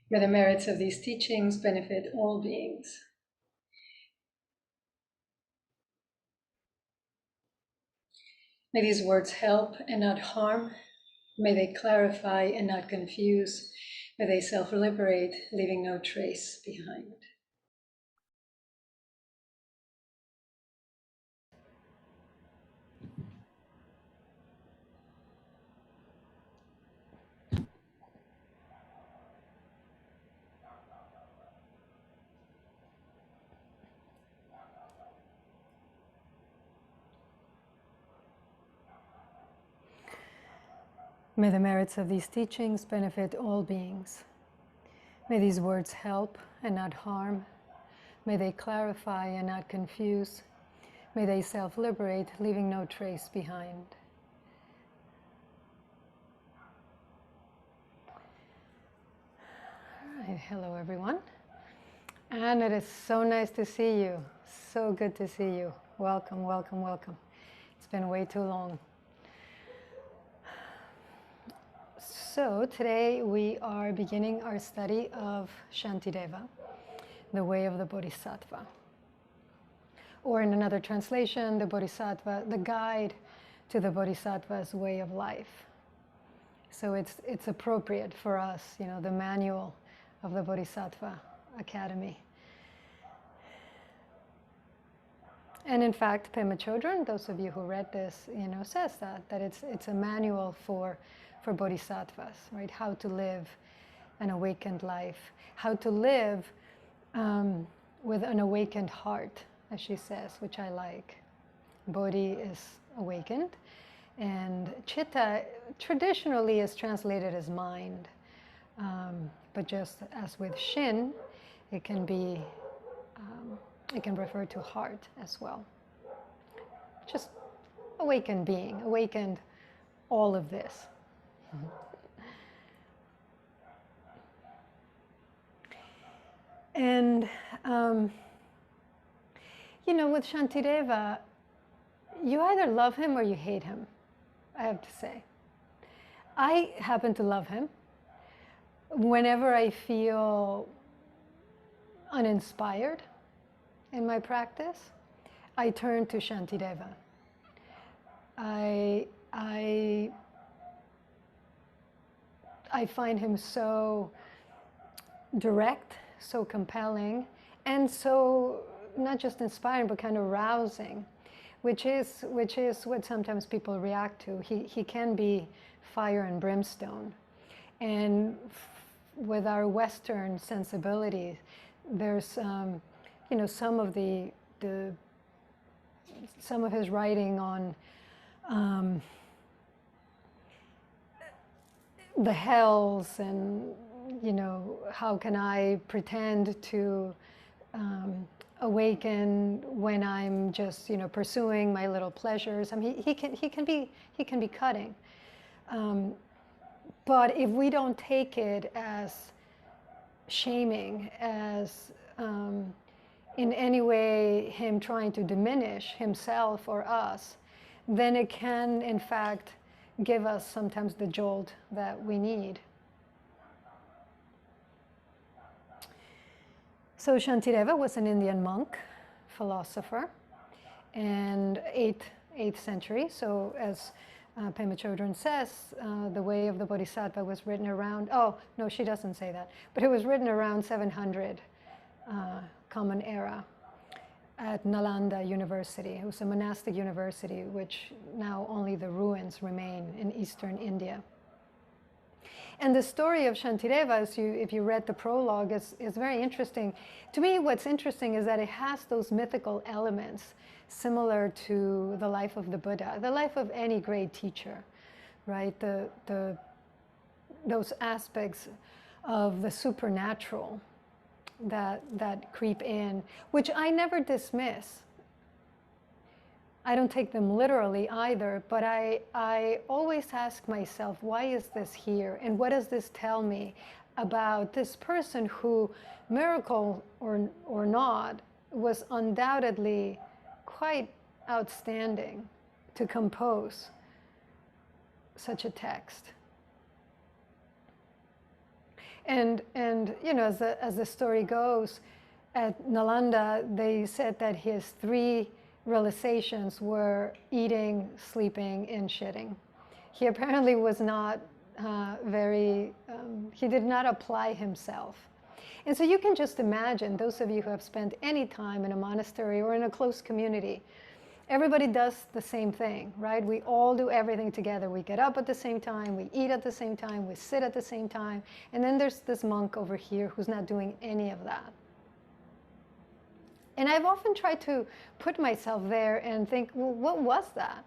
May the merits of these teachings benefit all beings. May these words help and not harm. May they clarify and not confuse. May they self-liberate, leaving no trace behind. May the merits of these teachings benefit all beings. May these words help and not harm. May they clarify and not confuse. May they self-liberate, leaving no trace behind. All right, hello everyone. And it is so nice to see you. So good to see you. Welcome, welcome, welcome. It's been way too long. So today we are beginning our study of Shantideva, the way of the Bodhisattva. Or in another translation, the Bodhisattva, the guide to the Bodhisattva's way of life. So it's appropriate for us, you know, the manual of the Bodhisattva Academy. And in fact, Pema Chodron, those of you who read this, you know, says that it's a manual for bodhisattvas, right? How to live an awakened life, how to live with an awakened heart, as she says, which I like. Bodhi is awakened, and chitta traditionally is translated as mind, but just as with shin, it can be it can refer to heart as well. Just awakened being, awakened all of this. And, you know, with Shantideva, you either love him or you hate him, I have to say. I happen to love him. Whenever I feel uninspired in my practice, I turn to Shantideva. I find him so direct, so compelling, and so not just inspiring, but kind of rousing, which is what sometimes people react to. He can be fire and brimstone, and with our Western sensibilities, there's you know, some of some of his writing on the hells, and you know, how can I pretend to awaken when I'm just, you know, pursuing my little pleasures. I mean, he can be cutting, but if we don't take it as shaming, as in any way him trying to diminish himself or us, then it can in fact give us sometimes the jolt that we need. So Shantideva was an Indian monk, philosopher, and 8th century. So as Pema Chodron says, the way of the Bodhisattva was written around, oh, no, she doesn't say that, but it was written around 700 Common Era at Nalanda University. It was a monastic university, which now only the ruins remain in eastern India. And the story of Shantideva, if you read the prologue, is very interesting. To me, what's interesting is that it has those mythical elements similar to the life of the Buddha, the life of any great teacher, right? Those aspects of the supernatural that creep in, which I never dismiss. I don't take them literally either, but I always ask myself, why is this here? And what does this tell me about this person who, miracle or not, was undoubtedly quite outstanding to compose such a text? And you know, as the story goes, at Nalanda, they said that his 3 realizations were eating, sleeping, and shitting. He apparently was not he did not apply himself. And so you can just imagine, those of you who have spent any time in a monastery or in a close community, everybody does the same thing, right? We all do everything together. We get up at the same time, we eat at the same time, we sit at the same time, and then there's this monk over here who's not doing any of that. And I've often tried to put myself there and think, well, what was that?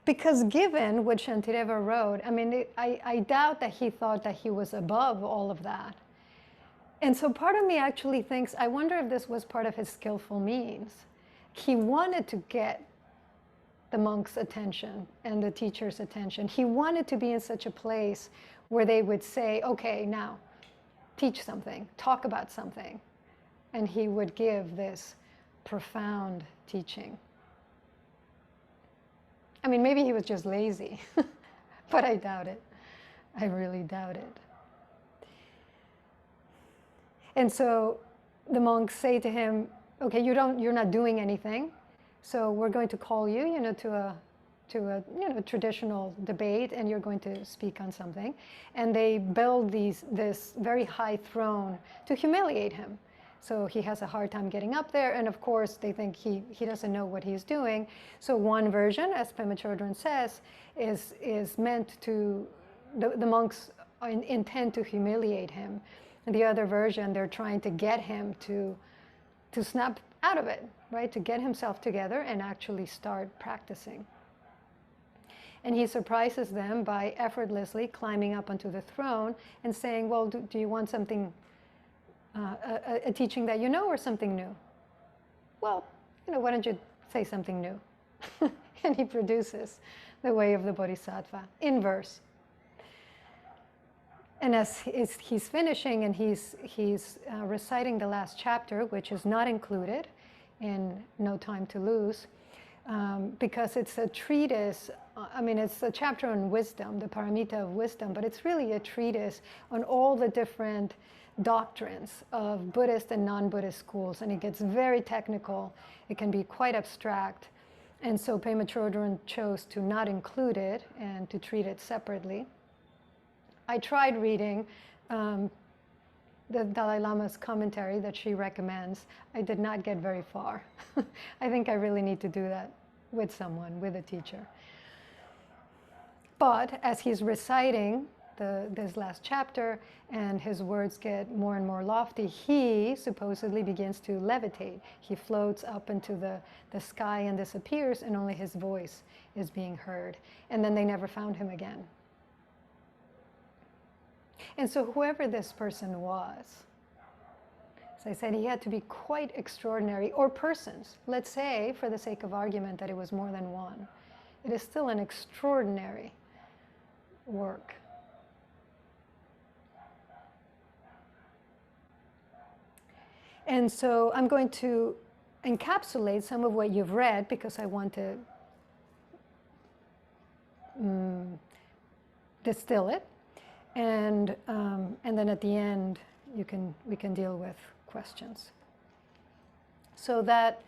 Because given what Shantideva wrote, I mean, I doubt that he thought that he was above all of that. And so part of me actually thinks, I wonder if this was part of his skillful means. He wanted to get the monk's attention and the teacher's attention. He wanted to be in such a place where they would say, okay, now teach something, talk about something. And he would give this profound teaching. I mean, maybe he was just lazy, but I doubt it. I really doubt it. And so the monks say to him, okay, you're not doing anything, so we're going to call you, you know, to a traditional debate, and you're going to speak on something. And they build this very high throne to humiliate him. So he has a hard time getting up there, and of course they think he doesn't know what he's doing. So one version, as Pema Chodron says, is meant to, the monks intend to humiliate him. And the other version, they're trying to get him to snap out of it, right? To get himself together and actually start practicing. And he surprises them by effortlessly climbing up onto the throne and saying, well, do you want something, a teaching that you know, or something new? Well, you know, why don't you say something new? And he produces the way of the Bodhisattva in verse. And as he's finishing and he's reciting the last chapter, which is not included in No Time to Lose, because it's a treatise, I mean, it's a chapter on wisdom, the paramita of wisdom, but it's really a treatise on all the different doctrines of Buddhist and non-Buddhist schools, and it gets very technical. It can be quite abstract. And so Pema Chodron chose to not include it and to treat it separately. I tried reading the Dalai Lama's commentary that she recommends. I did not get very far. I think I really need to do that with someone, with a teacher. But as he's reciting this last chapter and his words get more and more lofty, he supposedly begins to levitate. He floats up into the sky and disappears, and only his voice is being heard. And then they never found him again. And so whoever this person was, as I said, he had to be quite extraordinary, or persons. Let's say, for the sake of argument, that it was more than one. It is still an extraordinary work. And so I'm going to encapsulate some of what you've read, because I want to distill it. And then at the end, we can deal with questions. So that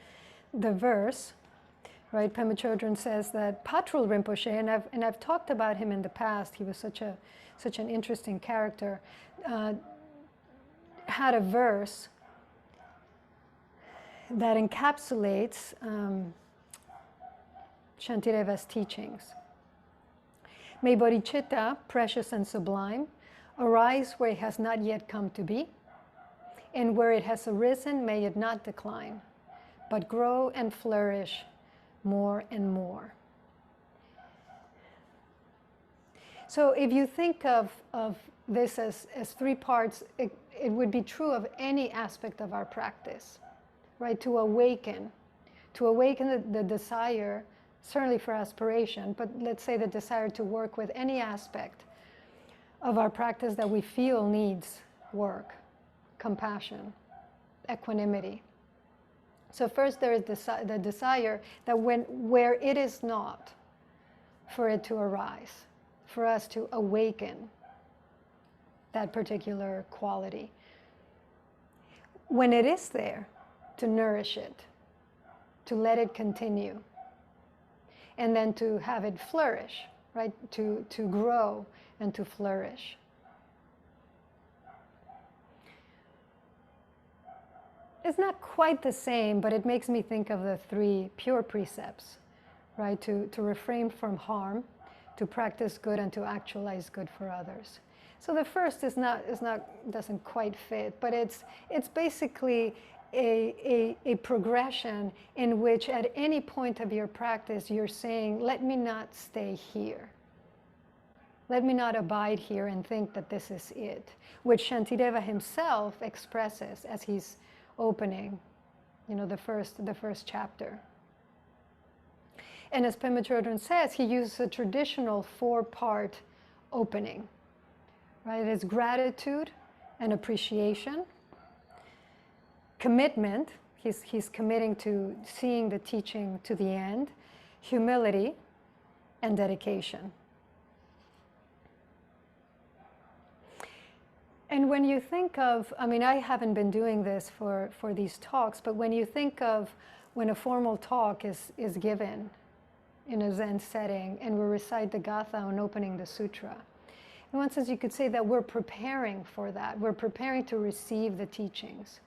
the verse, right? Pema Chodron says that Patrul Rinpoche, and I've talked about him in the past. He was such an interesting character. Had a verse that encapsulates Shantideva's teachings. May bodhicitta, precious and sublime, arise where it has not yet come to be, and where it has arisen may it not decline, but grow and flourish more and more. So if you think of this as 3 parts, it would be true of any aspect of our practice, right? To awaken the desire, certainly for aspiration, but let's say the desire to work with any aspect of our practice that we feel needs work, compassion, equanimity. So first there is the desire that where it is not, for it to arise, for us to awaken that particular quality. When it is there, to nourish it, to let it continue, and then to have it flourish, right? To grow and to flourish. It's not quite the same, but it makes me think of the 3 pure precepts, right? To refrain from harm, to practice good, and to actualize good for others. So the first doesn't quite fit, but it's basically a progression in which at any point of your practice you're saying, let me not stay here. Let me not abide here and think that this is it, which Shantideva himself expresses as he's opening, the first chapter. And as Pema Chodron says, he uses a traditional 4-part opening, right? It's gratitude and appreciation, commitment, he's committing to seeing the teaching to the end, humility, and dedication. And when you think of, I haven't been doing this for these talks, but when you think of when a formal talk is given in a Zen setting and we recite the Gatha on opening the sutra, in one sense you could say that we're preparing for that. We're preparing to receive the teachings.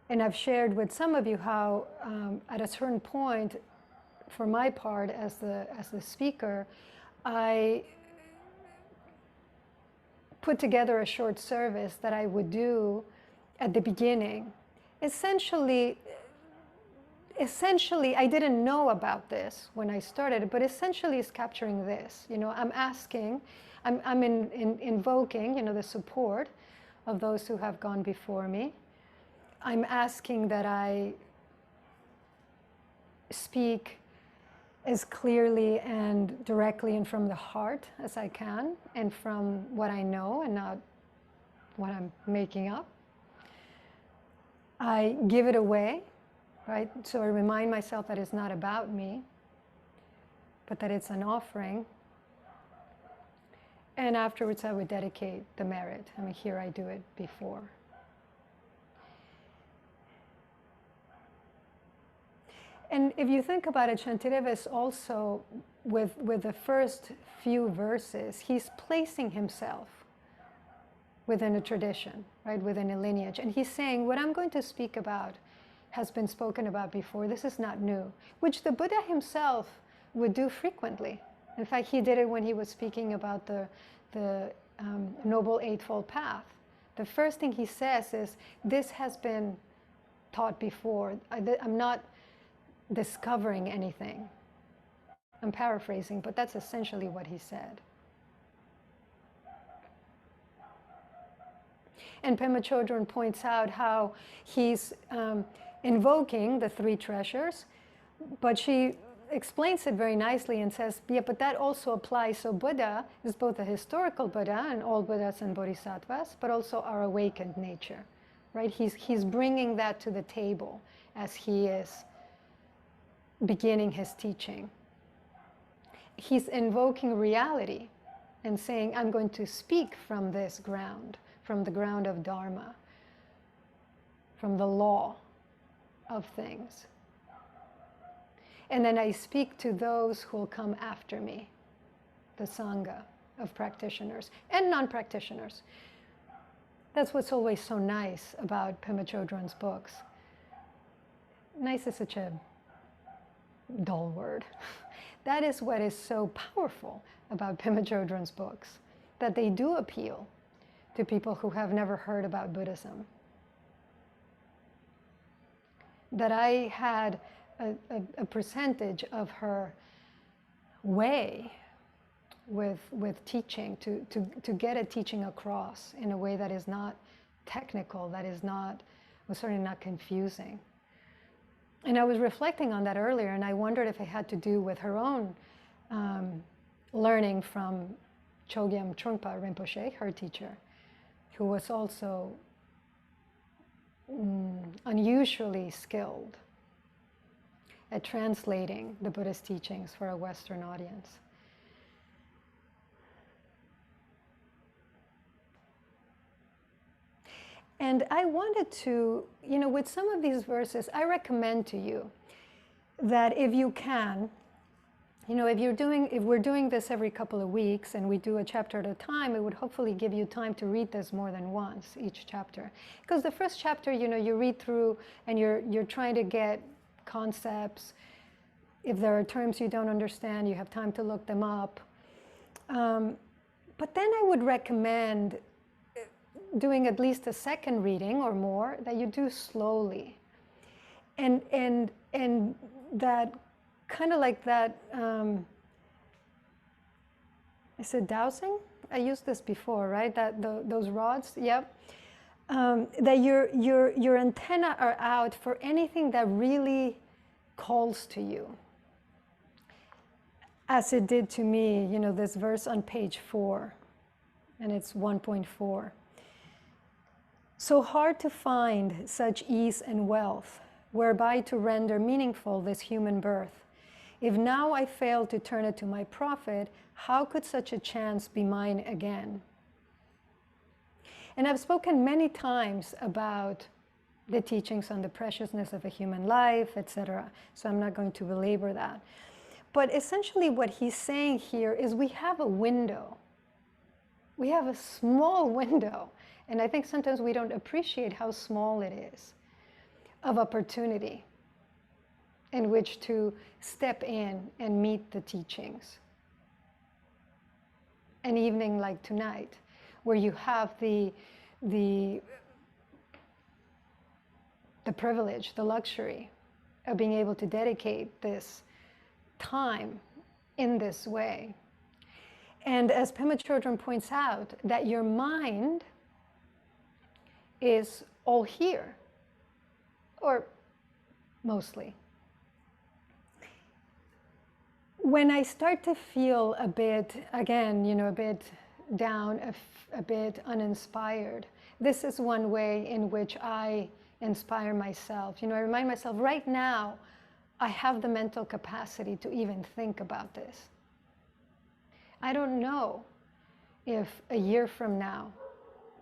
And I've shared with some of you how at a certain point, for my part as the speaker, I put together a short service that I would do at the beginning. Essentially, I didn't know about this when I started, but essentially it's capturing this. I'm asking, I'm invoking, the support of those who have gone before me. I'm asking that I speak as clearly and directly and from the heart as I can, and from what I know and not what I'm making up. I give it away, right? So I remind myself that it's not about me, but that it's an offering. And afterwards I would dedicate the merit. Here I do it before. And if you think about it, Shantideva is also, with the first few verses, he's placing himself within a tradition, right, within a lineage. And he's saying, what I'm going to speak about has been spoken about before. This is not new, which the Buddha himself would do frequently. In fact, he did it when he was speaking about the Noble Eightfold Path. The first thing he says is, this has been taught before. I'm not discovering anything. I'm paraphrasing, but that's essentially what he said. And Pema Chodron points out how he's invoking the 3 treasures, but she explains it very nicely and says, yeah, but that also applies. So Buddha is both a historical Buddha and all Buddhas and Bodhisattvas, but also our awakened nature, right? He's bringing that to the table as he is beginning his teaching. He's invoking reality and saying, I'm going to speak from this ground, from the ground of Dharma, from the law of things. And then I speak to those who will come after me, the Sangha of practitioners and non-practitioners. That's what's always so nice about Pema Chodron's books. Nice is such a dull word. That is what is so powerful about Pema Chodron's books, that they do appeal to people who have never heard about Buddhism. That I had a percentage of her way with teaching, to get a teaching across in a way that is not technical, that is not, was certainly not confusing. And I was reflecting on that earlier, and I wondered if it had to do with her own learning from Chogyam Trungpa Rinpoche, her teacher, who was also unusually skilled at translating the Buddhist teachings for a Western audience. And I wanted to, with some of these verses, I recommend to you that if you can, if we're doing this every couple of weeks and we do a chapter at a time, it would hopefully give you time to read this more than once, each chapter. Because the first chapter, you read through and you're trying to get concepts. If there are terms you don't understand, you have time to look them up. But then I would recommend doing at least a second reading or more that you do slowly. And that kind of like that, is it dowsing? I used this before, right? Those rods, yep. That your antenna are out for anything that really calls to you. As it did to me, this verse on page 4, and it's 1.4. So hard to find such ease and wealth, whereby to render meaningful this human birth. If now I fail to turn it to my profit, how could such a chance be mine again? And I've spoken many times about the teachings on the preciousness of a human life, etc. So I'm not going to belabor that. But essentially what he's saying here is we have a window. We have a small window. And I think sometimes we don't appreciate how small it is of opportunity in which to step in and meet the teachings. An evening like tonight, where you have the privilege, the luxury of being able to dedicate this time in this way. And as Pema Chodron points out, that your mind is all here, or mostly. When I start to feel a bit, again, a bit down, a bit uninspired, this is one way in which I inspire myself. I remind myself, right now, I have the mental capacity to even think about this. I don't know if a year from now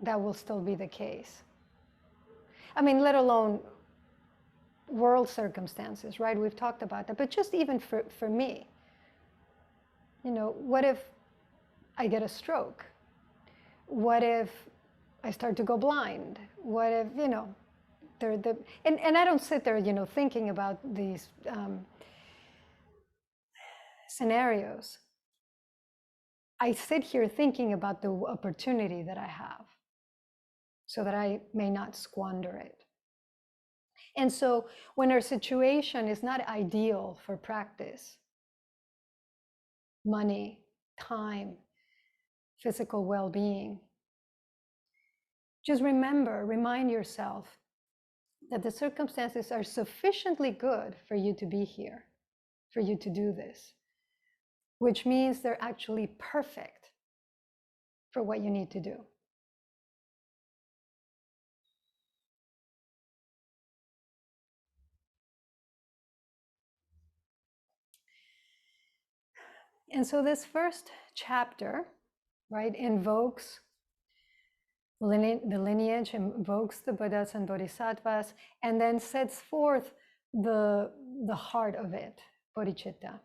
that will still be the case. I mean, let alone world circumstances, right? We've talked about that, but just even for me, what if I get a stroke? What if I start to go blind? What if, and I don't sit there, thinking about these scenarios. I sit here thinking about the opportunity that I have so that I may not squander it. And so when our situation is not ideal for practice, money, time, physical well-being, just remind yourself that the circumstances are sufficiently good for you to be here, for you to do this, which means they're actually perfect for what you need to do. And so this first chapter, right, invokes the lineage, invokes the Buddhas and Bodhisattvas, and then sets forth the heart of it, bodhicitta.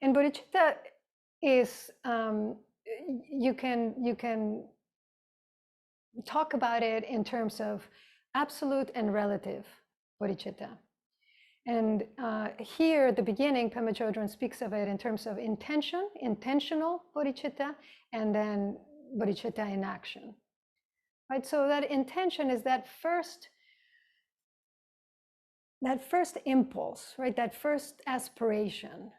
And bodhicitta is, you can talk about it in terms of absolute and relative bodhicitta. And here at the beginning, Pema Chodron speaks of it in terms of intentional bodhicitta, and then bodhicitta in action. Right? So that intention is that first impulse, right? That first aspiration,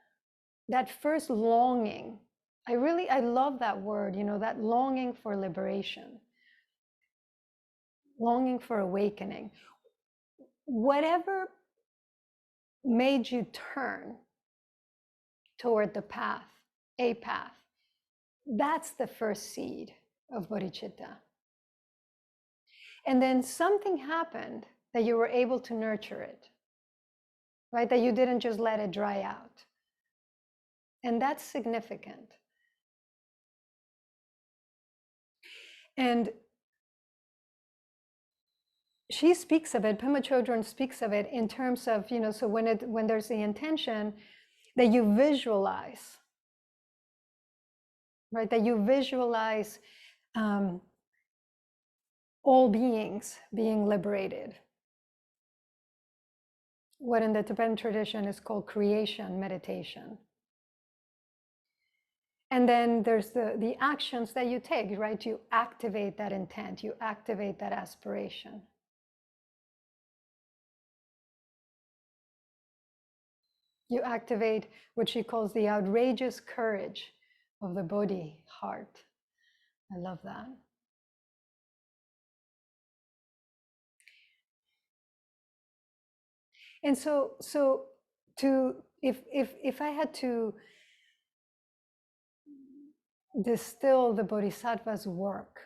that first longing. I love that word, that longing for liberation, longing for awakening. Whatever made you turn toward the path, a path, that's the first seed of bodhicitta. And then something happened that you were able to nurture it, right? That you didn't just let it dry out. And that's significant. And she speaks of it, Pema Chodron speaks of it in terms of, you know, so when there's the intention that you visualize, right? That you visualize all beings being liberated. What in the Tibetan tradition is called creation meditation. And then there's the actions that you take, right? You activate that intent, you activate that aspiration. You activate what she calls the outrageous courage of the Bodhi heart. I love that. And so to if I had to distill the Bodhisattva's work,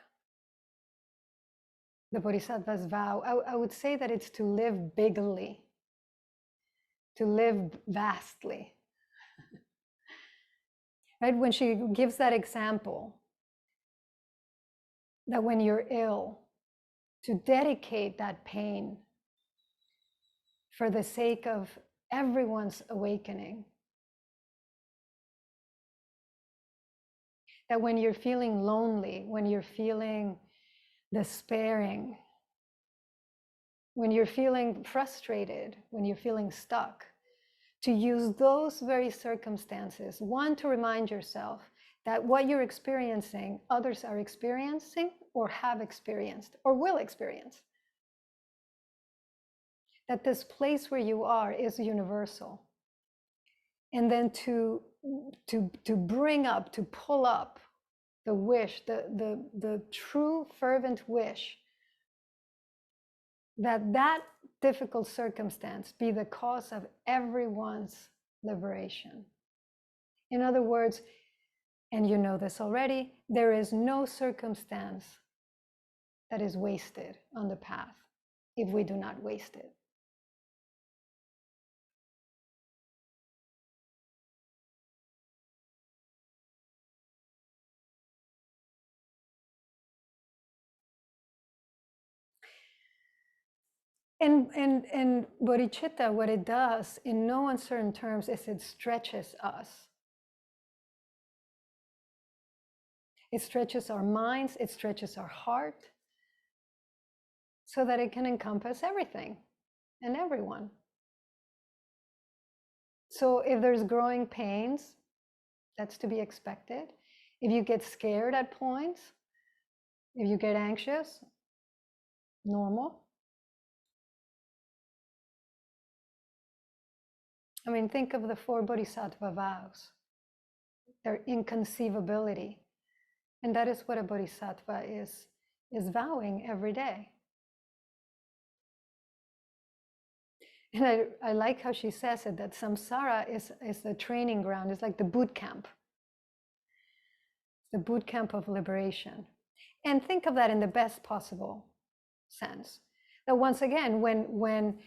the Bodhisattva's vow, I would say that it's to live bigly, to live vastly. Right? When she gives that example, that when you're ill, to dedicate that pain for the sake of everyone's awakening. That when you're feeling lonely, when you're feeling despairing, when you're feeling frustrated, when you're feeling stuck, to use those very circumstances, one, to remind yourself that what you're experiencing, others are experiencing or have experienced or will experience. That this place where you are is universal. And then to bring up, to pull up the wish, the true fervent wish that that difficult circumstance be the cause of everyone's liberation. In other words, and you know this already, there is no circumstance that is wasted on the path if we do not waste it. And bodhicitta, what it does in no uncertain terms is it stretches us. It stretches our minds, it stretches our heart, so that it can encompass everything and everyone. So if there's growing pains, that's to be expected. If you get scared at points, if you get anxious, normal. I mean, think of the 4 Bodhisattva vows, their inconceivability. And that is what a Bodhisattva is vowing every day. And I like how she says it, that samsara is the training ground, it's like the boot camp. The boot camp of liberation. And think of that in the best possible sense. That once again, when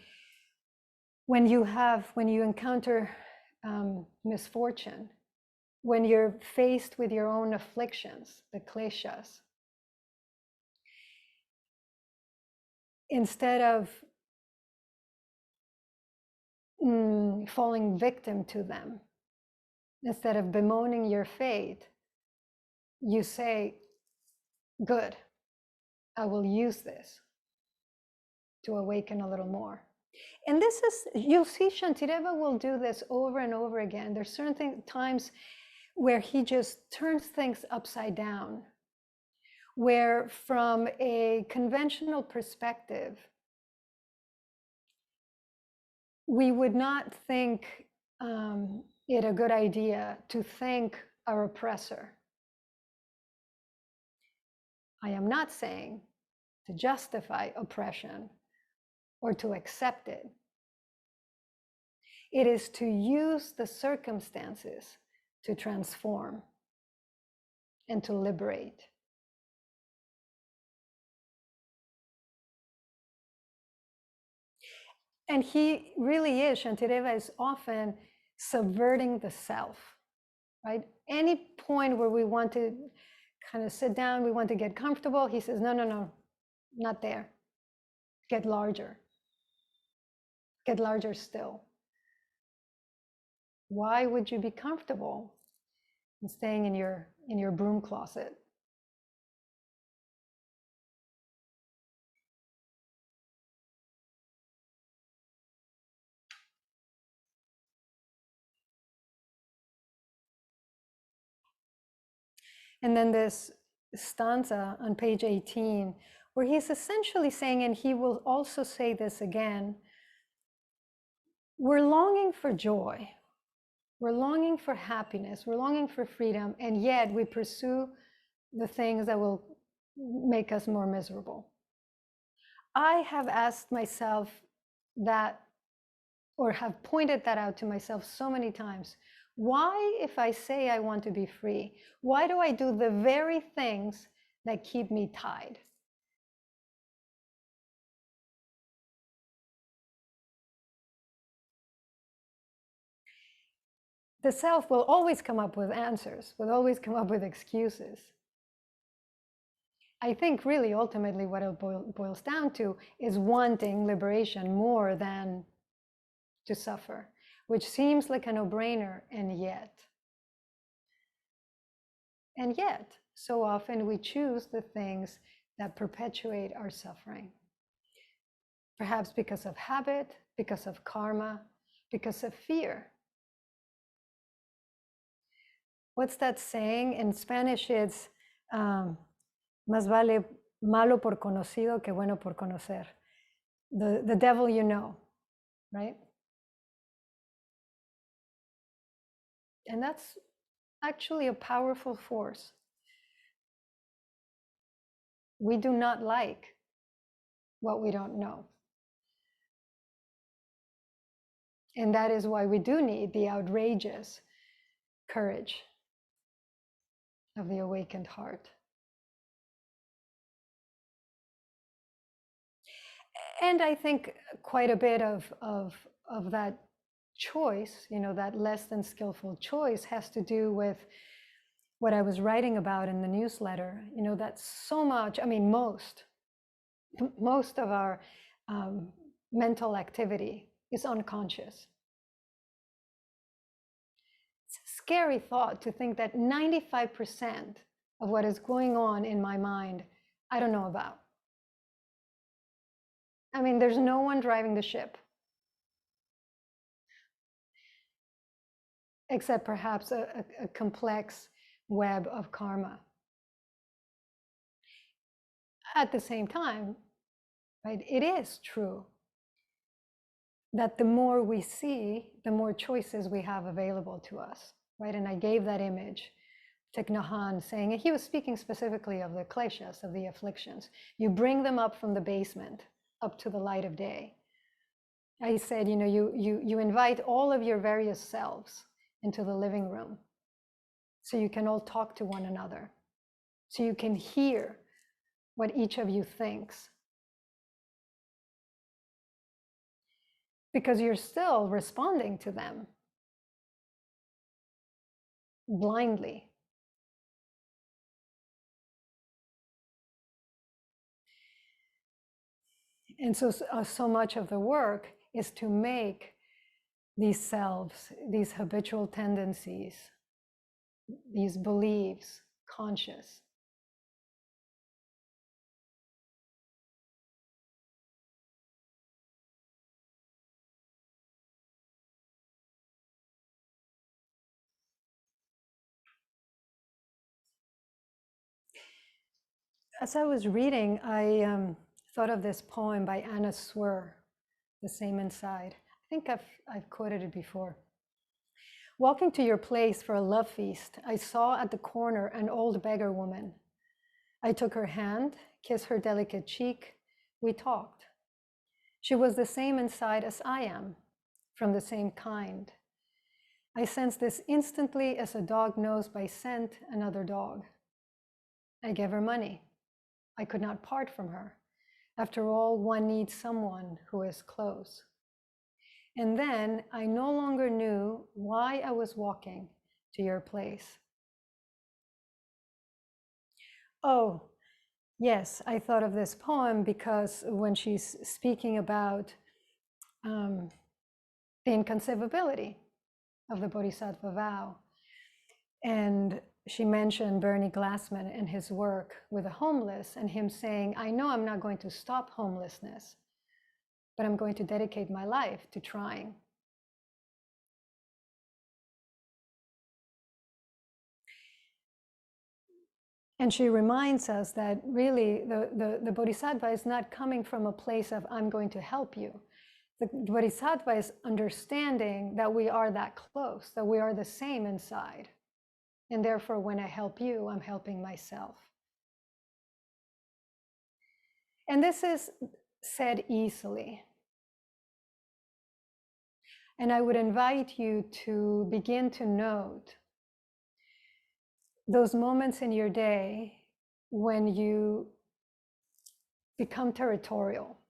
you encounter misfortune, when you're faced with your own afflictions, the kleshas, instead of falling victim to them, instead of bemoaning your fate, you say, good, I will use this to awaken a little more. And this is, you'll see Shantideva will do this over and over again. There's certain times where he just turns things upside down, where from a conventional perspective, we would not think it a good idea to thank our oppressor. I am not saying to justify oppression or to accept it. It is to use the circumstances to transform and to liberate. And he really is, Shantideva is often subverting the self, right? Any point where we want to kind of sit down, we want to get comfortable, he says, no, not there. get larger still. Why would you be comfortable in staying in your broom closet? And then this stanza on page 18, where he's essentially saying, and he will also say this again, we're longing for joy, we're longing for happiness, we're longing for freedom, and yet we pursue the things that will make us more miserable. I have asked myself that, or have pointed that out to myself so many times. Why, if I say I want to be free, why do I do the very things that keep me tied? The self will always come up with answers, will always come up with excuses. I think really ultimately what it boils down to is wanting liberation more than to suffer, which seems like a no-brainer, and yet, so often we choose the things that perpetuate our suffering. Perhaps because of habit, because of karma, because of fear. What's that saying? In Spanish, it's más vale malo por conocido que bueno por conocer. The devil you know, right? And that's actually a powerful force. We do not like what we don't know. And that is why we do need the outrageous courage of the awakened heart. And I think quite a bit of that choice, that less than skillful choice, has to do with what I was writing about in the newsletter. That so much, most of our mental activity is unconscious. It's a scary thought to think that 95% of what is going on in my mind, I don't know about. There's no one driving the ship, except perhaps a complex web of karma. At the same time, right, it is true that the more we see, the more choices we have available to us, right? And I gave that image, Thich Nhat Hanh saying, and he was speaking specifically of the kleshas, of the afflictions. You bring them up from the basement, up to the light of day. I said, you invite all of your various selves into the living room so you can all talk to one another, so you can hear what each of you thinks. Because you're still responding to them blindly. And so much of the work is to make these selves, these habitual tendencies, these beliefs conscious. As I was reading, I thought of this poem by Anna Swir, The Same Inside. I think I've quoted it before. Walking to your place for a love feast, I saw at the corner an old beggar woman. I took her hand, kissed her delicate cheek. We talked. She was the same inside as I am, from the same kind. I sensed this instantly as a dog knows by scent another dog. I gave her money. I could not part from her. After all, one needs someone who is close. And then I no longer knew why I was walking to your place. Oh, Yes, I thought of this poem because when she's speaking about the inconceivability of the Bodhisattva vow, and she mentioned Bernie Glassman and his work with the homeless, and him saying, I know I'm not going to stop homelessness, but I'm going to dedicate my life to trying. And she reminds us that really the Bodhisattva is not coming from a place of, I'm going to help you. The Bodhisattva is understanding that we are that close, that we are the same inside. And therefore, when I help you, I'm helping myself. And this is said easily. And I would invite you to begin to note those moments in your day when you become territorial,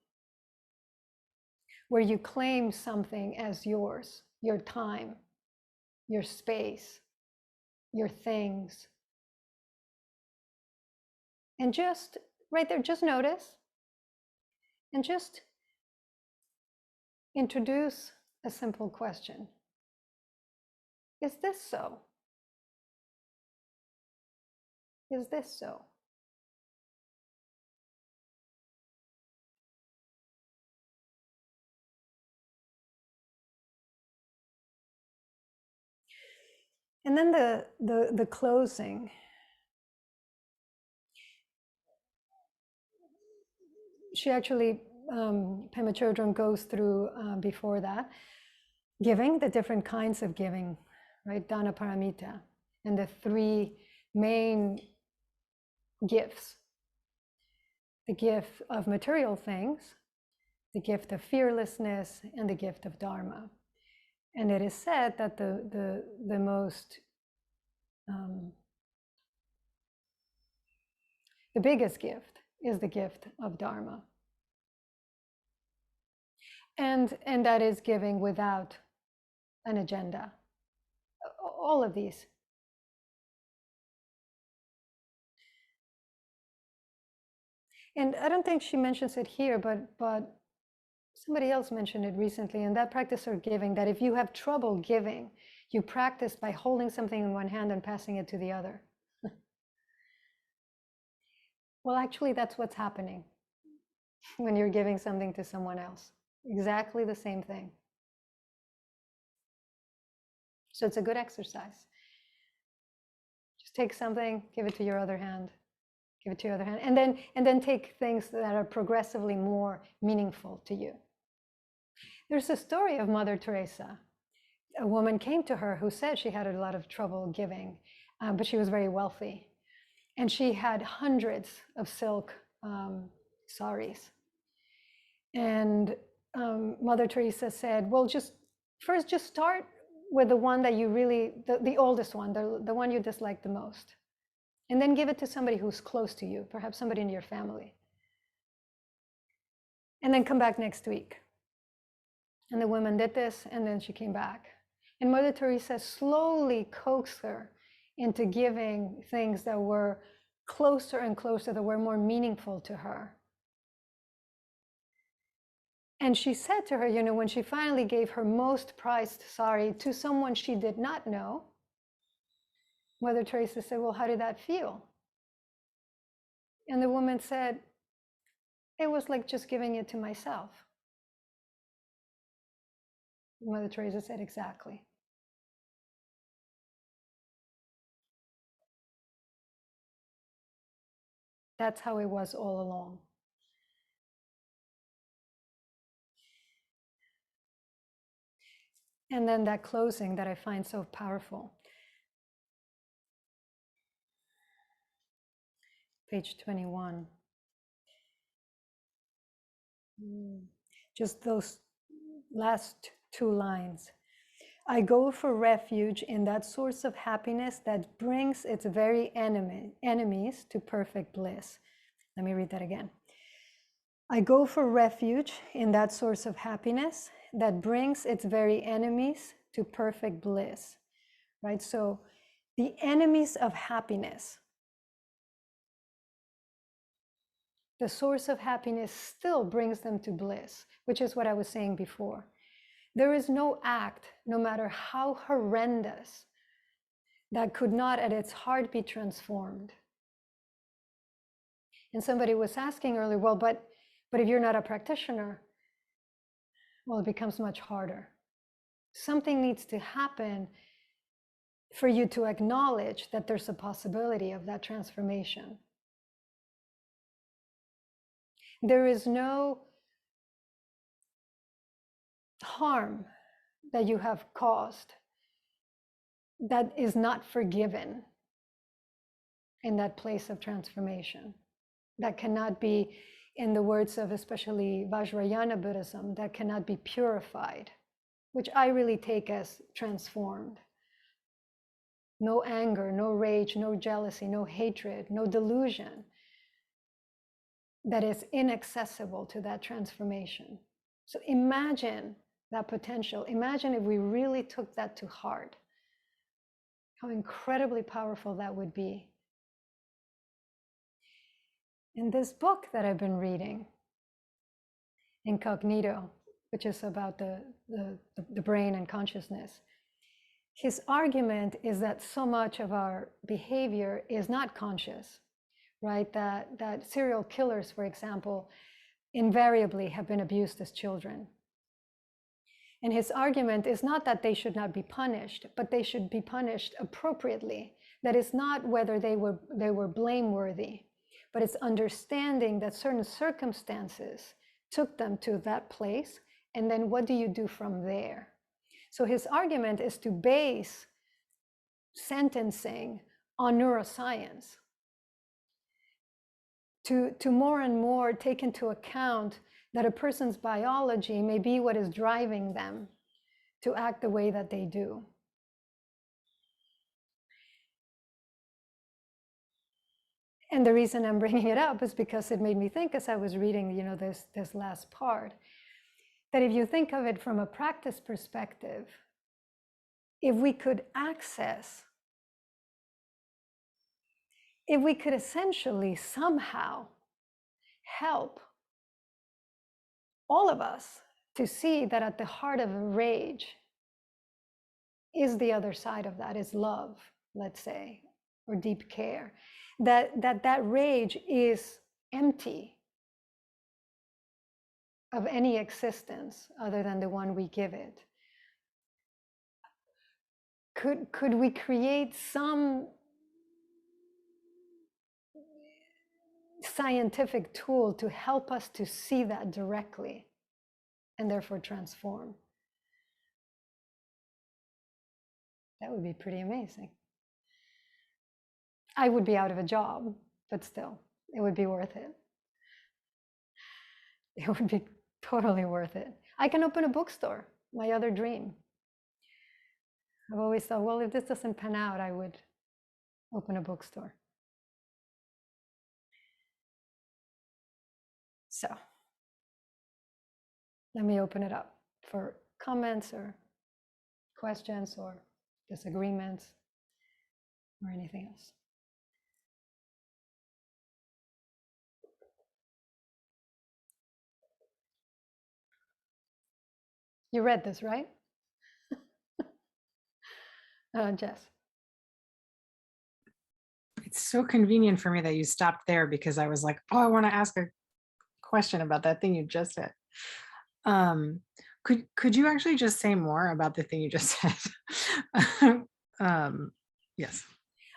where you claim something as yours, your time, your space, your things. And just right there, just notice and just introduce a simple question. Is this so? Is this so? And then the closing. She actually, Pema Chodron goes through before that, giving, the different kinds of giving, right? Dana Paramita, and the three main gifts. The gift of material things, the gift of fearlessness, and the gift of Dharma. And it is said that the most, the biggest gift is the gift of Dharma. And that is giving without an agenda. All of these. And I don't think she mentions it here, but somebody else mentioned it recently, and that practice of giving, that if you have trouble giving, you practice by holding something in one hand and passing it to the other. Well, actually, that's what's happening when you're giving something to someone else. Exactly the same thing. So it's a good exercise. Just take something, give it to your other hand, give it to your other hand, and then take things that are progressively more meaningful to you. There's a story of Mother Teresa. A woman came to her who said she had a lot of trouble giving, but she was very wealthy. And she had hundreds of silk saris. And Mother Teresa said, well, just start with the one that you really, the oldest one, the one you dislike the most. And then give it to somebody who's close to you, perhaps somebody in your family. And then come back next week. And the woman did this, and then she came back. And Mother Teresa slowly coaxed her into giving things that were closer and closer, that were more meaningful to her. And she said to her, you know, when she finally gave her most prized sari to someone she did not know, Mother Teresa said, well, how did that feel? And the woman said, it was like just giving it to myself. Mother Teresa said, exactly. That's how it was all along. And then that closing that I find so powerful. Page 21. Just those last two lines. I go for refuge in that source of happiness that brings its very enemies to perfect bliss. Let me read that again. I go for refuge in that source of happiness that brings its very enemies to perfect bliss, right? So the enemies of happiness the source of happiness still brings them to bliss, which is what I was saying before. There is no act, no matter how horrendous, that could not at its heart be transformed. And somebody was asking earlier, well, but if you're not a practitioner, well, it becomes much harder. Something needs to happen for you to acknowledge that there's a possibility of that transformation. There is no harm that you have caused that is not forgiven in that place of transformation. That cannot be, in the words of especially Vajrayana Buddhism, that cannot be purified, which I really take as transformed. No anger, no rage, no jealousy, no hatred, no delusion that is inaccessible to that transformation. So imagine that potential. Imagine if we really took that to heart, how incredibly powerful that would be. In this book that I've been reading, Incognito, which is about the brain and consciousness, his argument is that so much of our behavior is not conscious, right? That serial killers, for example, invariably have been abused as children. And his argument is not that they should not be punished, but they should be punished appropriately. That is not whether they were blameworthy, but it's understanding that certain circumstances took them to that place, and then what do you do from there? So his argument is to base sentencing on neuroscience, to more and more take into account that a person's biology may be what is driving them to act the way that they do. And the reason I'm bringing it up is because it made me think, as I was reading, this last part, that if you think of it from a practice perspective, if we could essentially somehow help all of us to see that at the heart of rage is the other side of that, is love, let's say, or deep care, that rage is empty of any existence other than the one we give it. Could we create some scientific tool to help us to see that directly and therefore transform? That would be pretty amazing. I would be out of a job, but still, it would be worth it. It would be totally worth it. I can open a bookstore, my other dream. I've always thought, well, if this doesn't pan out, I would open a bookstore. So let me open it up for comments or questions or disagreements or anything else. You read this, right? Jess. It's so convenient for me that you stopped there, because I was like, oh, I want to ask a question about that thing you just said. Could you actually just say more about the thing you just said? Yes.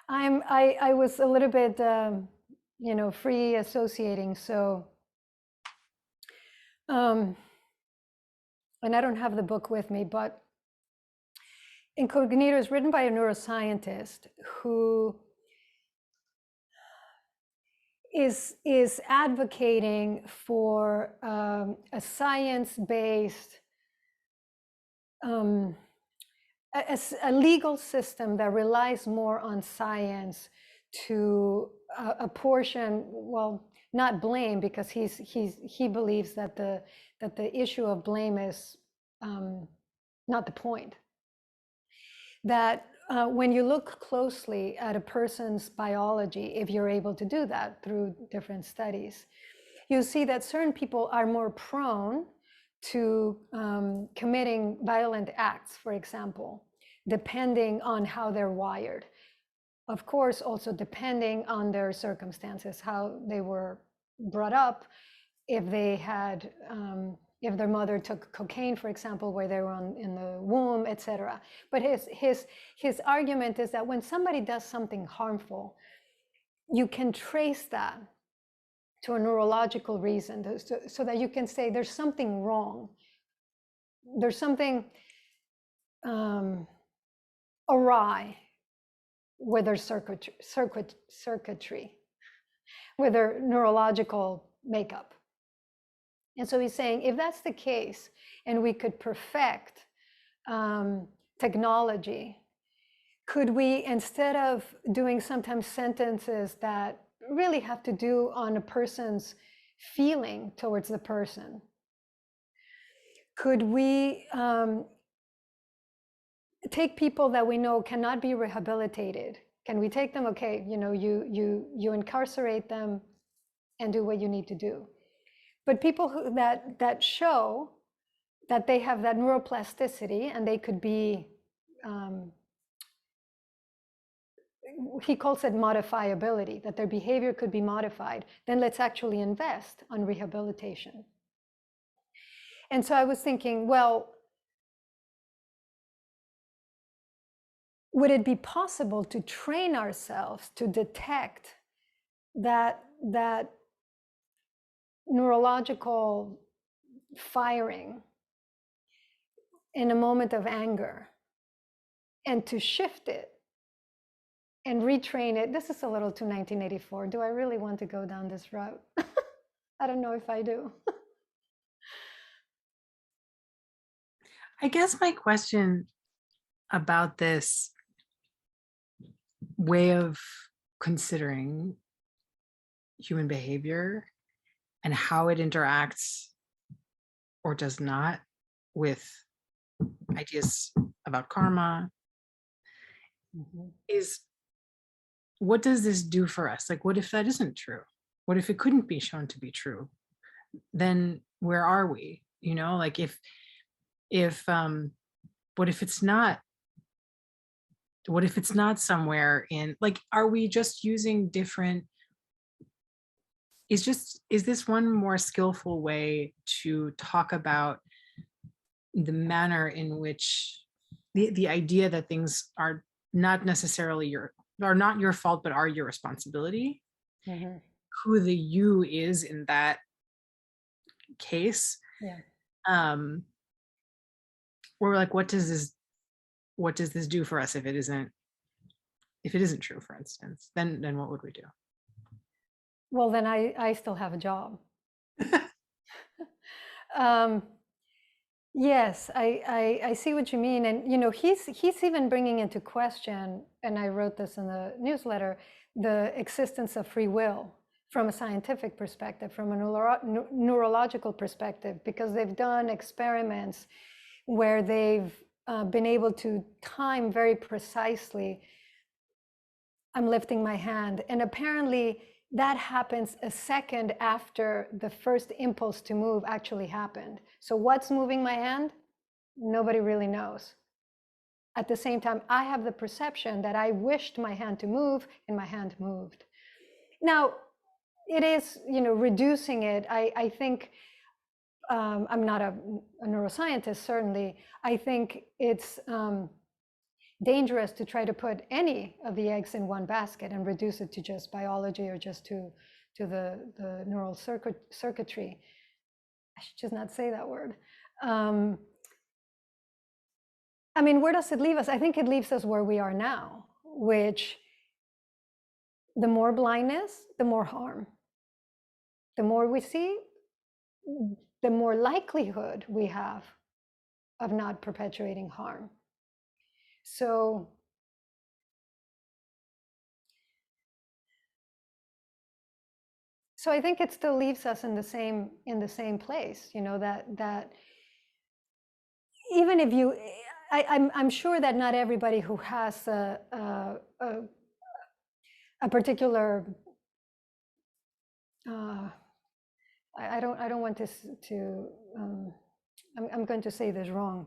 I was a little bit, free associating. So, and I don't have the book with me, but Incognito is written by a neuroscientist who is advocating for a science-based, a legal system that relies more on science to apportion, well, not blame, because he believes that the issue of blame is not the point. That when you look closely at a person's biology, if you're able to do that through different studies, you see that certain people are more prone to committing violent acts, for example, depending on how they're wired. Of course, also depending on their circumstances, how they were brought up, if they had, if their mother took cocaine, for example, where they were in the womb, etc. But his argument is that when somebody does something harmful, you can trace that to a neurological reason, so that you can say there's something wrong. There's something awry with their circuitry, with their neurological makeup. And so he's saying, if that's the case, and we could perfect technology, could we, instead of doing sometimes sentences that really have to do on a person's feeling towards the person, could we take people that we know cannot be rehabilitated? Can we take them, okay, you know, you incarcerate them and do what you need to do. But people who, that show that they have that neuroplasticity, and they could be, he calls it modifiability, that their behavior could be modified, then let's actually invest on rehabilitation. And so I was thinking, well, would it be possible to train ourselves to detect that neurological firing in a moment of anger, and to shift it and retrain it? This is a little too 1984. Do I really want to go down this route? I don't know if I do. I guess my question about this way of considering human behavior and how it interacts or does not with ideas about karma is, what does this do for us? Like, what if that isn't true? What if it couldn't be shown to be true? Then where are we? You know, like if what if it's not? What if it's not somewhere in, like, are we just using different, is this one more skillful way to talk about the manner in which the idea that things are not necessarily not your fault, but are your responsibility? Mm-hmm. Who the you is in that case. Yeah. Or like, what does this do for us if it isn't true, for instance? Then what would we do? Well, then I still have a job. Yes, I see what you mean. And, you know, he's even bringing into question, and I wrote this in the newsletter, the existence of free will from a scientific perspective, from a neurological perspective, because they've done experiments where they've been able to time very precisely, I'm lifting my hand, and apparently that happens a second after the first impulse to move actually happened. So what's moving my hand? Nobody really knows. At the same time, I have the perception that I wished my hand to move, and my hand moved. Now, it is, you know, reducing it. I think, I'm not a neuroscientist, certainly. I think it's dangerous to try to put any of the eggs in one basket and reduce it to just biology or just to the neural circuitry. I should just not say that word. I mean, where does it leave us? I think it leaves us where we are now, which the more blindness, the more harm. The more we see, the more likelihood we have of not perpetuating harm. So I think it still leaves us in the same place, you know, that even if you, I'm sure that not everybody who has a particular I don't want to I'm going to say this wrong.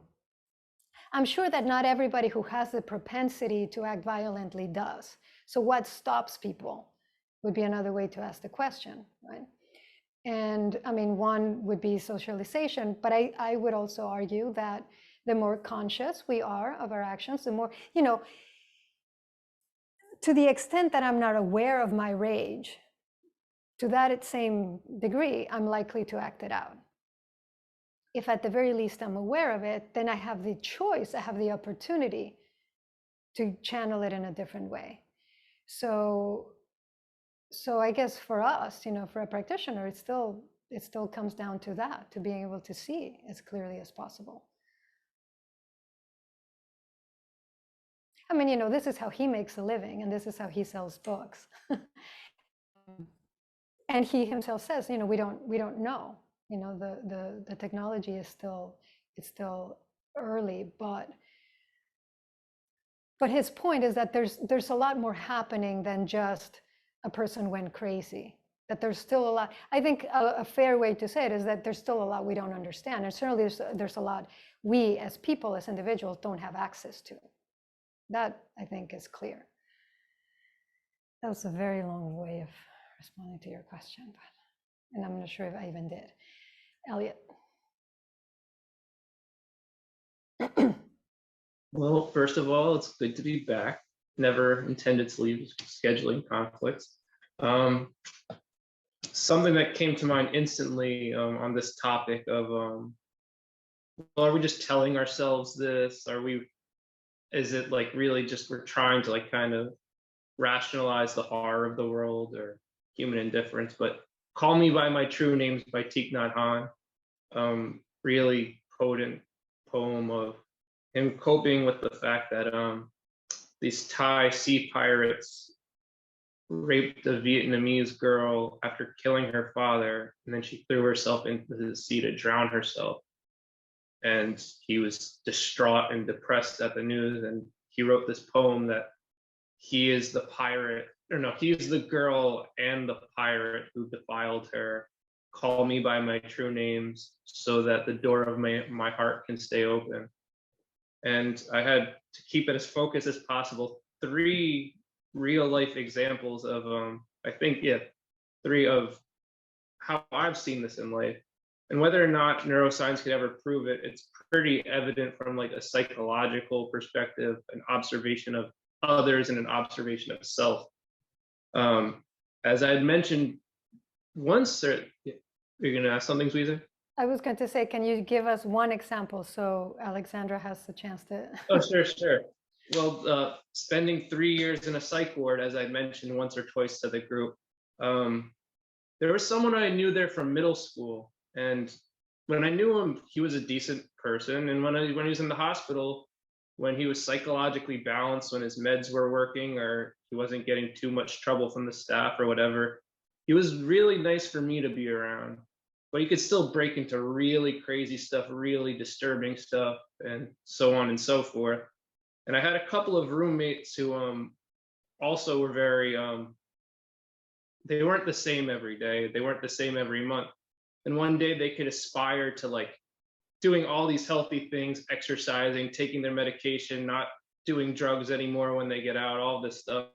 I'm sure that not everybody who has the propensity to act violently does. So what stops people would be another way to ask the question, right? And I mean, one would be socialization, but I would also argue that the more conscious we are of our actions, the more, you know, to the extent that I'm not aware of my rage, to that same degree, I'm likely to act it out. If at the very least I'm aware of it, then I have the choice, I have the opportunity to channel it in a different way. So I guess for us, you know, for a practitioner, it still comes down to that, to being able to see as clearly as possible. I mean, you know, this is how he makes a living, and this is how he sells books. And he himself says, you know, we don't know. You know, the technology is still early, but his point is that there's a lot more happening than just a person went crazy. That there's still a lot. I think a fair way to say it is that there's still a lot we don't understand, and certainly there's a lot we as people, as individuals, don't have access to. That, I think, is clear. That was a very long way of responding to your question, and I'm not sure if I even did. Elliot. Well, first of all, it's good to be back. Never intended to leave scheduling conflicts. Something that came to mind instantly on this topic of, well, are we just telling ourselves this? Is it like really just we're trying to like kind of rationalize the horror of the world or human indifference? But Call Me by My True Names by Thich Nhat Hanh, really potent poem of him coping with the fact that these Thai sea pirates raped a Vietnamese girl after killing her father, and then she threw herself into the sea to drown herself. And he was distraught and depressed at the news, and he wrote this poem that he is the pirate, or no, he is the girl and the pirate who defiled her. Call me by my true names so that the door of my heart can stay open. And I had to keep it as focused as possible. 3 real life examples of, I think, yeah, 3 of how I've seen this in life. And whether or not neuroscience could ever prove it, it's pretty evident from like a psychological perspective, an observation of others and an observation of self. As I had mentioned once, you're gonna ask something, Zuisei? I was going to say, can you give us one example so Alexandra has the chance to? Oh, sure. Well, spending 3 years in a psych ward, as I mentioned once or twice to the group, there was someone I knew there from middle school, and when I knew him, he was a decent person. And when he was in the hospital, when he was psychologically balanced, when his meds were working, or he wasn't getting too much trouble from the staff or whatever, he was really nice for me to be around. But he could still break into really crazy stuff, really disturbing stuff, and so on and so forth. And I had a couple of roommates who also were very, they weren't the same every day. They weren't the same every month. And one day they could aspire to like doing all these healthy things, exercising, taking their medication, not doing drugs anymore when they get out, all this stuff.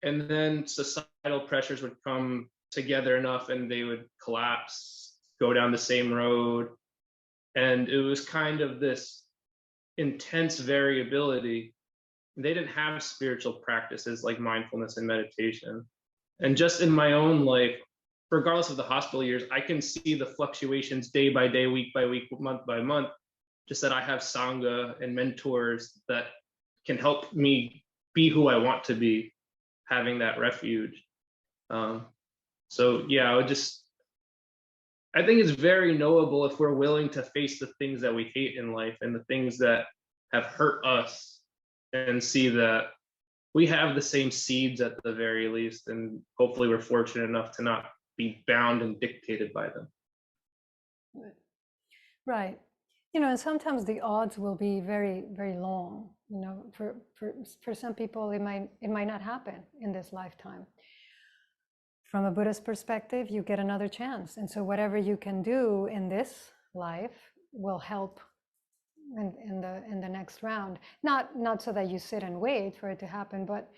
And then societal pressures would come together enough and they would collapse, go down the same road. And it was kind of this intense variability. They didn't have spiritual practices like mindfulness and meditation. And just in my own life, regardless of the hospital years, I can see the fluctuations day by day, week by week, month by month, just that I have Sangha and mentors that can help me be who I want to be, having that refuge. So yeah, I think it's very knowable if we're willing to face the things that we hate in life and the things that have hurt us, and see that we have the same seeds at the very least, and hopefully we're fortunate enough to not be bound and dictated by them. Right. You know, and sometimes the odds will be very, very long. You know, for some people, it might not happen in this lifetime. from a Buddhist perspective, you get another chance. And so whatever you can do in this life will help in the next round. Not so that you sit and wait for it to happen, but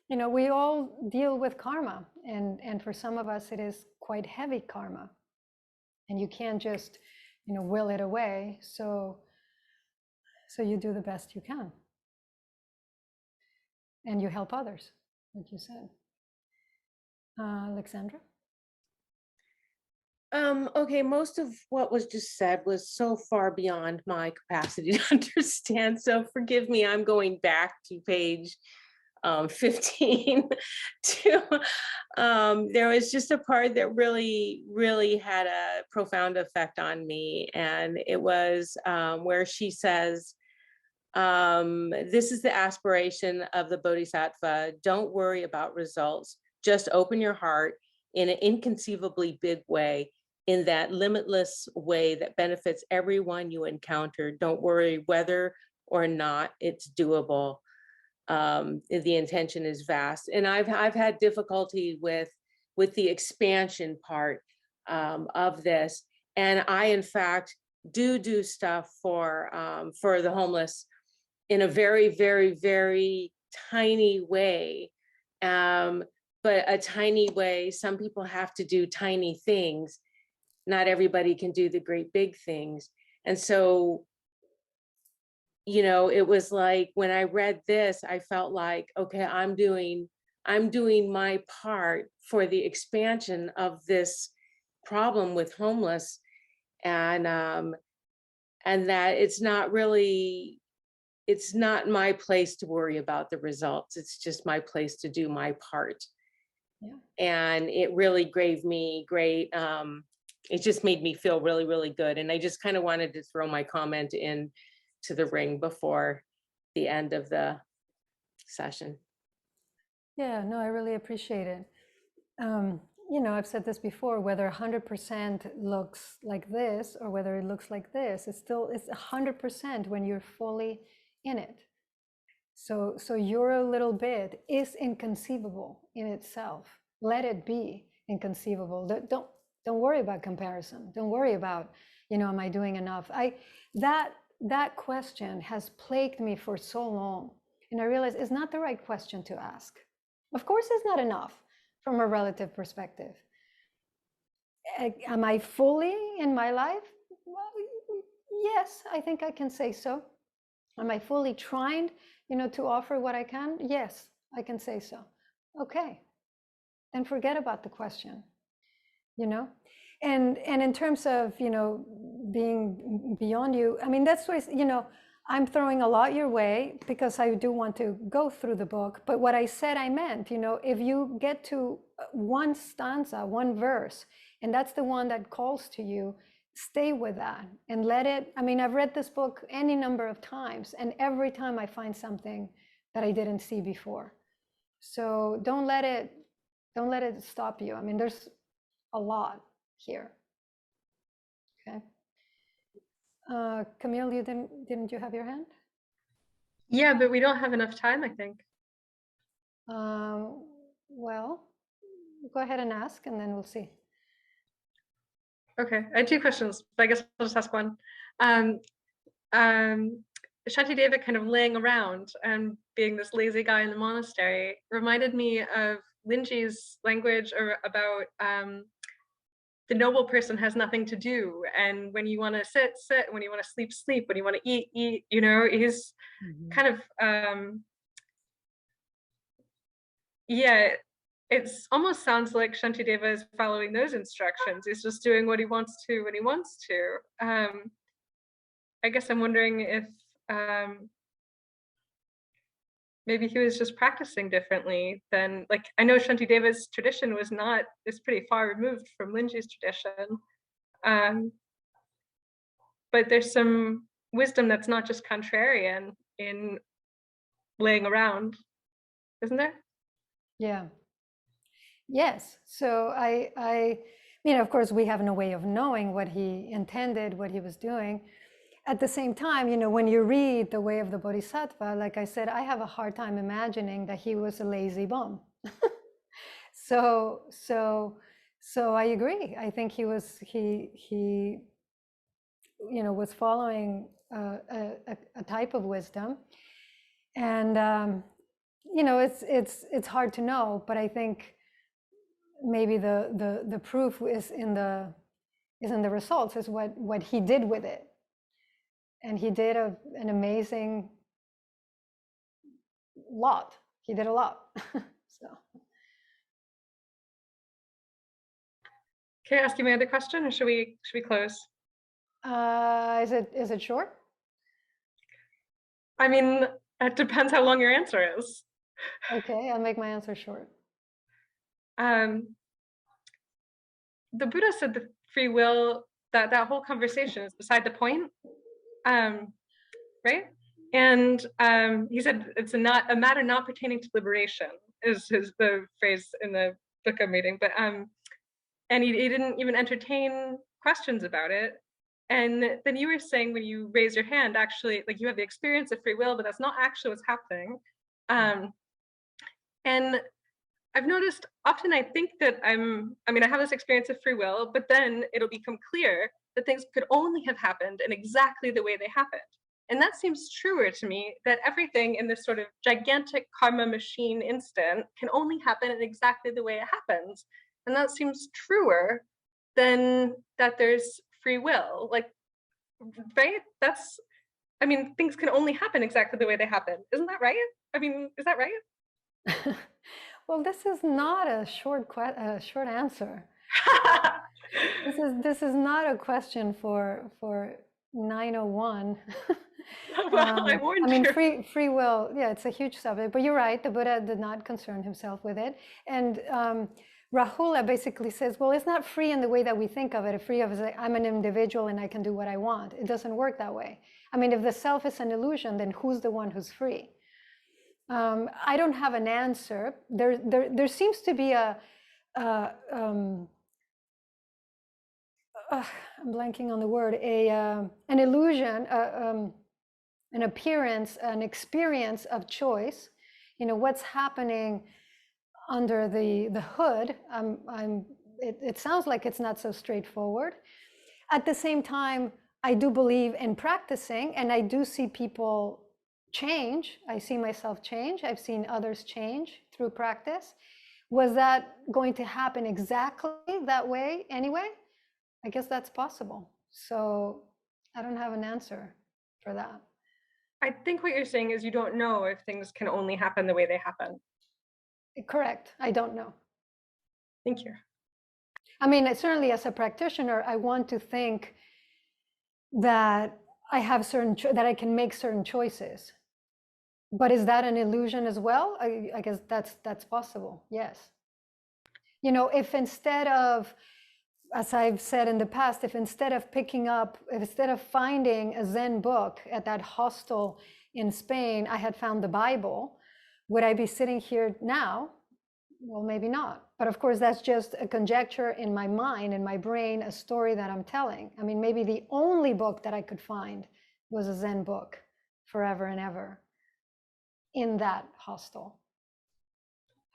you know, we all deal with karma, and for some of us it is quite heavy karma, and you can't just, you know, will it away. So you do the best you can, and you help others, like you said. Alexandra? Okay, most of what was just said was so far beyond my capacity to understand. So forgive me, I'm going back to page 15 to there was just a part that really had a profound effect on me, and it was where she says, this is the aspiration of the Bodhisattva. Don't worry about results, just open your heart in an inconceivably big way, in that limitless way that benefits everyone you encounter. Don't worry whether or not it's doable. The intention is vast. And I've had difficulty with the expansion part of this. And I, in fact, do stuff for the homeless in a very tiny way. But a tiny way, some people have to do tiny things. Not everybody can do the great big things. And so, you know, it was like when I read this, I felt like, okay, I'm doing my part for the expansion of this problem with homeless, and that it's not my place to worry about the results. It's just my place to do my part. Yeah. And it really gave me great, it just made me feel really good. And I just kind of wanted to throw my comment in to the ring before the end of the session. Yeah, no, I really appreciate it. You know, I've said this before, whether 100% looks like this or whether it looks like this, it's 100% when you're fully in it. So your little bit is inconceivable in itself. Let it be inconceivable. Don't worry about comparison. Don't worry about, you know, am I doing enough? That question has plagued me for so long, and I realized it's not the right question to ask. Of course, it's not enough from a relative perspective. Am I fully in my life? Well, yes, I think I can say so. Am I fully trying, you know, to offer what I can? Yes, I can say so. Okay, then forget about the question, you know. And in terms of, you know, being beyond you, I mean, that's why, you know, I'm throwing a lot your way because I do want to go through the book. But what I said, I meant, you know, if you get to one stanza, one verse, and that's the one that calls to you, stay with that and let it. I mean, I've read this book any number of times, and every time I find something that I didn't see before. So don't let it stop you. I mean, there's a lot here. Okay. Camille, you didn't you have your hand? Yeah, but we don't have enough time, I think. Well, go ahead and ask, and then we'll see. Okay, I had two questions, but I guess I'll just ask one. Shantideva kind of laying around and being this lazy guy in the monastery reminded me of Linji's language about the noble person has nothing to do, and when you want to sit, when you want to sleep, sleep, when you want to eat, eat. You know, he's kind of yeah. It almost sounds like Shantideva is following those instructions. He's just doing what he wants to when he wants to. I guess I'm wondering if maybe he was just practicing differently than, like, I know Shantideva's tradition is pretty far removed from Linji's tradition. But there's some wisdom that's not just contrarian in laying around, isn't there? Yeah. Yes. So I, you know, of course, we have no way of knowing what he intended, what he was doing. At the same time, you know, when you read The Way of the Bodhisattva, like I said, I have a hard time imagining that he was a lazy bum. So I agree. I think he was following a type of wisdom, and it's hard to know, but I think maybe the proof is in the results, is what he did with it, and he did an amazing lot. He did a lot. So. Can I ask you my other question, or should we close? Is it short? I mean, it depends how long your answer is. Okay, I'll make my answer short. The Buddha said that free will, that whole conversation is beside the point, right? And he said it's a matter not pertaining to liberation, is the phrase in the book I'm reading. But and he didn't even entertain questions about it. And then you were saying, when you raise your hand, actually, like, you have the experience of free will, but that's not actually what's happening. And I've noticed often I think that I have this experience of free will, but then it'll become clear that things could only have happened in exactly the way they happened. And that seems truer to me, that everything in this sort of gigantic karma machine instant can only happen in exactly the way it happens. And that seems truer than that there's free will. Like, right? Things can only happen exactly the way they happen. Isn't that right? Is that right? Well, this is not a short answer. This is not a question for 901. Well, I warned you. Free will, yeah, it's a huge subject, but you're right, the Buddha did not concern himself with it. And Rahula basically says, well, it's not free in the way that we think of it. Free of is like, I'm an individual and I can do what I want. It doesn't work that way. If the self is an illusion, then who's the one who's free? I don't have an answer. There seems to be I'm blanking on the word, an illusion, an appearance, an experience of choice. What's happening under the hood. It sounds like it's not so straightforward. At the same time, I do believe in practicing, and I do see people change. I see myself change. I've seen others change through practice. Was that going to happen exactly that way anyway? I guess that's possible. So I don't have an answer for that. I think what you're saying is you don't know if things can only happen the way they happen. Correct. I don't know. Thank you. Certainly as a practitioner, I want to think that I have that I can make certain choices. But is that an illusion as well? I guess that's possible. Yes. If instead of, as I've said in the past, if instead of finding a Zen book at that hostel in Spain, I had found the Bible, would I be sitting here now? Well, maybe not. But of course, that's just a conjecture in my mind, in my brain, a story that I'm telling. Maybe the only book that I could find was a Zen book forever and ever in that hostel.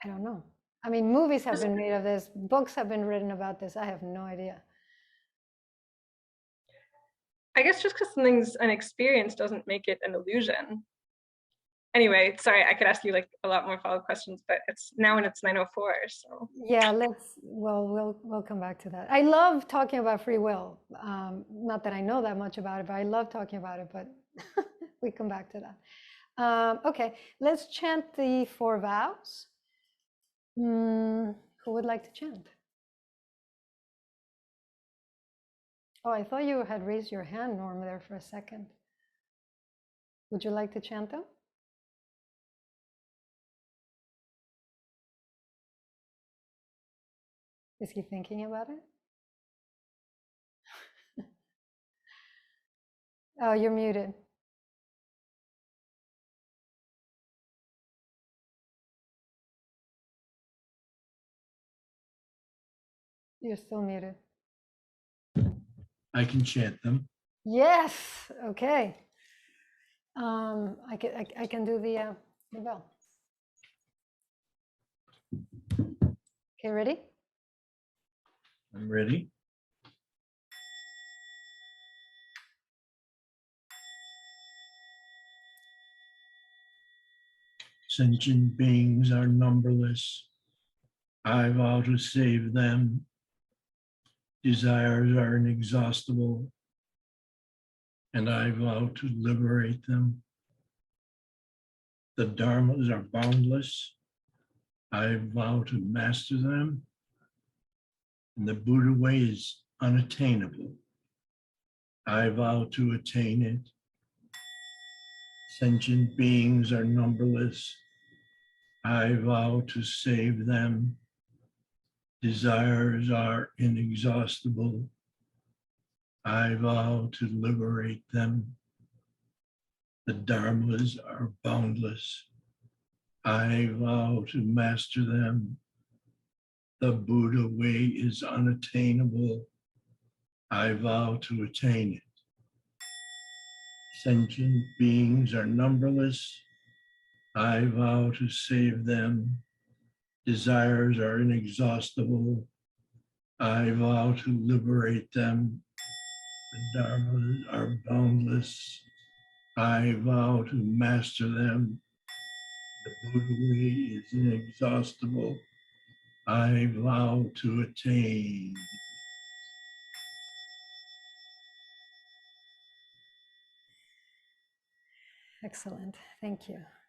I don't know. Movies have been made of this, books have been written about this. I have no idea. I guess just because something's an experience doesn't make it an illusion. Anyway, sorry, I could ask you like a lot more follow-up questions, but it's now when it's 9:04, so. Yeah, we'll come back to that. I love talking about free will. Not that I know that much about it, but I love talking about it, but we come back to that. Okay, let's chant the 4 vows. Who would like to chant? Oh, I thought you had raised your hand, Norm, there for a second. Would you like to chant them? Is he thinking about it? Oh, you're muted. You're still muted. I can chant them. Yes. Okay. I can do the bell. Okay, ready? I'm ready. Sentient beings are numberless. I vow to save them. Desires are inexhaustible, and I vow to liberate them. The dharmas are boundless. I vow to master them. And the Buddha way is unattainable. I vow to attain it. Sentient beings are numberless. I vow to save them. Desires are inexhaustible. I vow to liberate them. The dharmas are boundless. I vow to master them. The Buddha way is unattainable. I vow to attain it. Sentient beings are numberless. I vow to save them. Desires are inexhaustible. I vow to liberate them. The dharmas are boundless. I vow to master them. The Buddha way is inexhaustible. I vow to attain. Excellent. Thank you.